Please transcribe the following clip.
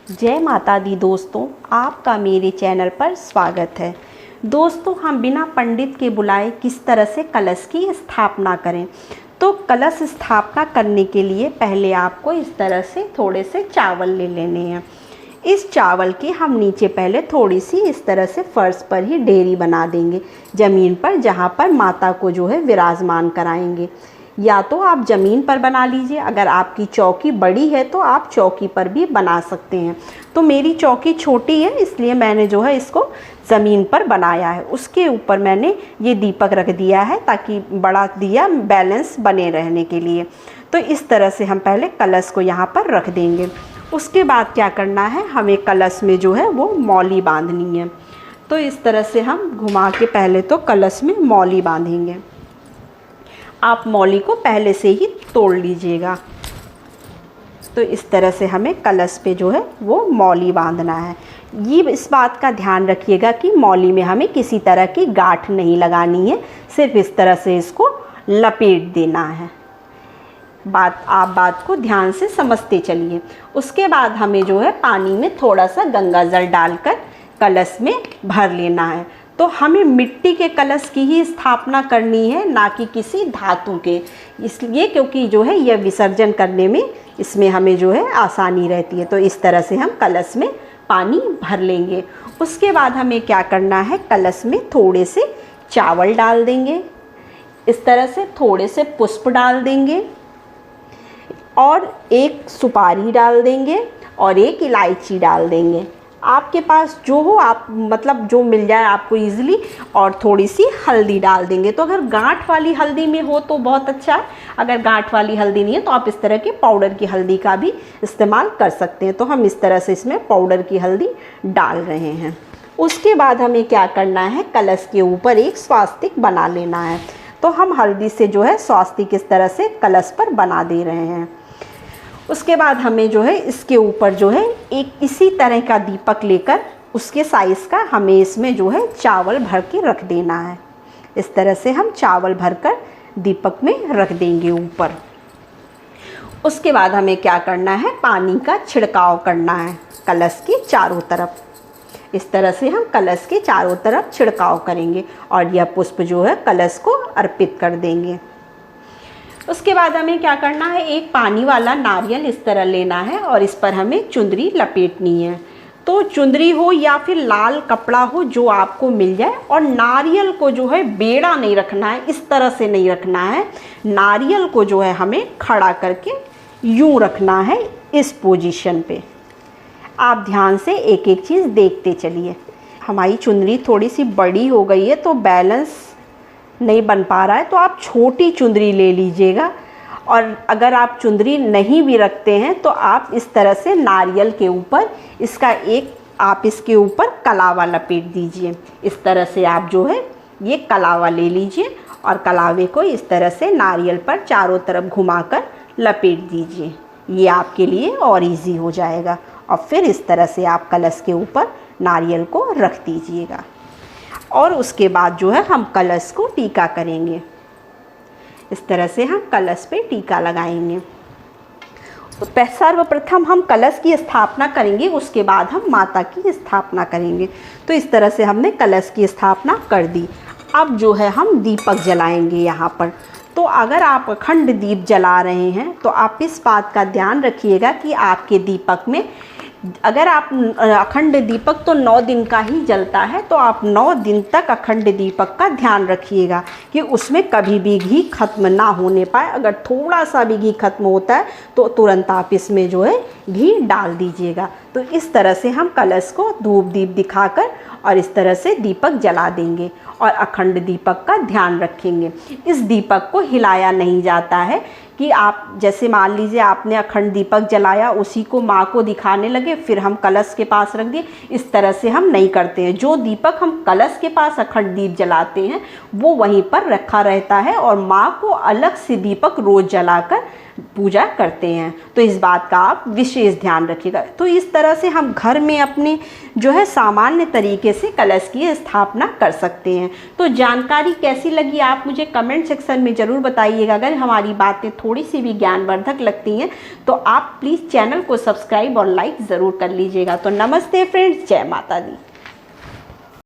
जय माता दी दोस्तों, आपका मेरे चैनल पर स्वागत है। दोस्तों, हम बिना पंडित के बुलाए किस तरह से कलश की स्थापना करें। तो कलश स्थापना करने के लिए पहले आपको इस तरह से थोड़े से चावल ले लेने हैं। इस चावल की हम नीचे पहले थोड़ी सी इस तरह से फर्श पर ही ढेरी बना देंगे, ज़मीन पर, जहाँ पर माता को जो है विराजमान कराएंगे। या तो आप ज़मीन पर बना लीजिए, अगर आपकी चौकी बड़ी है तो आप चौकी पर भी बना सकते हैं। तो मेरी चौकी छोटी है, इसलिए मैंने जो है इसको ज़मीन पर बनाया है। उसके ऊपर मैंने ये दीपक रख दिया है ताकि बड़ा दिया बैलेंस बने रहने के लिए। तो इस तरह से हम पहले कलश को यहाँ पर रख देंगे। उसके बाद क्या करना है, हमें कलश में जो है वो मौली बांधनी है। तो इस तरह से हम घुमा के पहले तो कलश में मौली बांधेंगे। आप मौली को पहले से ही तोड़ लीजिएगा। तो इस तरह से हमें कलश पे जो है वो मौली बांधना है। ये इस बात का ध्यान रखिएगा कि मौली में हमें किसी तरह की गांठ नहीं लगानी है, सिर्फ इस तरह से इसको लपेट देना है। आप बात को ध्यान से समझते चलिए। उसके बाद हमें जो है पानी में थोड़ा सा गंगा जल डालकर कलश में भर लेना है। तो हमें मिट्टी के कलश की ही स्थापना करनी है, ना कि किसी धातु के, इसलिए क्योंकि जो है यह विसर्जन करने में इसमें हमें जो है आसानी रहती है। तो इस तरह से हम कलश में पानी भर लेंगे। उसके बाद हमें क्या करना है, कलश में थोड़े से चावल डाल देंगे, इस तरह से थोड़े से पुष्प डाल देंगे और एक सुपारी डाल देंगे और एक इलायची डाल देंगे। आपके पास जो हो, आप मतलब जो मिल जाए आपको इजीली, और थोड़ी सी हल्दी डाल देंगे। तो अगर गांठ वाली हल्दी में हो तो बहुत अच्छा है, अगर गांठ वाली हल्दी नहीं है तो आप इस तरह के पाउडर की हल्दी का भी इस्तेमाल कर सकते हैं। तो हम इस तरह से इसमें पाउडर की हल्दी डाल रहे हैं। उसके बाद हमें क्या करना है, कलश के ऊपर एक स्वास्तिक बना लेना है। तो हम हल्दी से जो है स्वास्तिक इस तरह से कलश पर बना दे रहे हैं। उसके बाद हमें जो है इसके ऊपर जो है एक इसी तरह का दीपक लेकर उसके साइज़ का हमें इसमें जो है चावल भर के रख देना है। इस तरह से हम चावल भरकर दीपक में रख देंगे ऊपर। उसके बाद हमें क्या करना है, पानी का छिड़काव करना है कलश के चारों तरफ। इस तरह से हम कलश के चारों तरफ छिड़काव करेंगे और यह पुष्प जो है कलश को अर्पित कर देंगे। उसके बाद हमें क्या करना है, एक पानी वाला नारियल इस तरह लेना है और इस पर हमें चुंदरी लपेटनी है। तो चुंदरी हो या फिर लाल कपड़ा हो, जो आपको मिल जाए। और नारियल को जो है बेड़ा नहीं रखना है, इस तरह से नहीं रखना है। नारियल को जो है हमें खड़ा करके यूँ रखना है इस पोजीशन पे। आप ध्यान से एक एक चीज़ देखते चलिए। हमारी चुंदरी थोड़ी सी बड़ी हो गई है तो बैलेंस नहीं बन पा रहा है, तो आप छोटी चुंदरी ले लीजिएगा। और अगर आप चुंदरी नहीं भी रखते हैं तो आप इस तरह से नारियल के ऊपर इसके ऊपर कलावा लपेट दीजिए। इस तरह से आप जो है ये कलावा ले लीजिए और कलावे को इस तरह से नारियल पर चारों तरफ घुमाकर लपेट दीजिए। ये आपके लिए और इजी हो जाएगा। और फिर इस तरह से आप कलश के ऊपर नारियल को रख दीजिएगा। और उसके बाद जो है हम कलश को टीका करेंगे। इस तरह से हम कलश पे टीका लगाएंगे। सर्वप्रथम हम कलश की स्थापना करेंगे, उसके बाद हम माता की स्थापना करेंगे। तो इस तरह से हमने कलश की स्थापना कर दी। अब जो है हम दीपक जलाएंगे यहाँ पर। तो अगर आप अखंड दीप जला रहे हैं तो आप इस बात का ध्यान रखिएगा कि आपके दीपक में, अगर आप अखंड दीपक तो 9 दिन का ही जलता है, तो आप 9 दिन तक अखंड दीपक का ध्यान रखिएगा कि उसमें कभी भी घी खत्म ना होने पाए। अगर थोड़ा सा भी घी खत्म होता है तो तुरंत आप इसमें जो है घी डाल दीजिएगा। तो इस तरह से हम कलश को धूप दीप दिखाकर और इस तरह से दीपक जला देंगे और अखंड दीपक का ध्यान रखेंगे। इस दीपक को हिलाया नहीं जाता है कि आप जैसे मान लीजिए आपने अखंड दीपक जलाया, उसी को माँ को दिखाने लगे, फिर हम कलश के पास रख दिए। इस तरह से हम नहीं करते हैं। जो दीपक हम कलश के पास अखंड दीप जलाते हैं वो वहीं पर रखा रहता है और माँ को अलग से दीपक रोज़ जलाकर पूजा करते हैं। तो इस बात का आप विशेष ध्यान रखिएगा। तो इस तरह से हम घर में अपने जो है सामान्य तरीके से कलश की स्थापना कर सकते हैं। तो जानकारी कैसी लगी आप मुझे कमेंट सेक्शन में ज़रूर बताइएगा। अगर हमारी बातें थोड़ी सी भी ज्ञानवर्धक लगती हैं तो आप प्लीज़ चैनल को सब्सक्राइब और लाइक ज़रूर कर लीजिएगा। तो नमस्ते फ्रेंड्स, जय माता दी।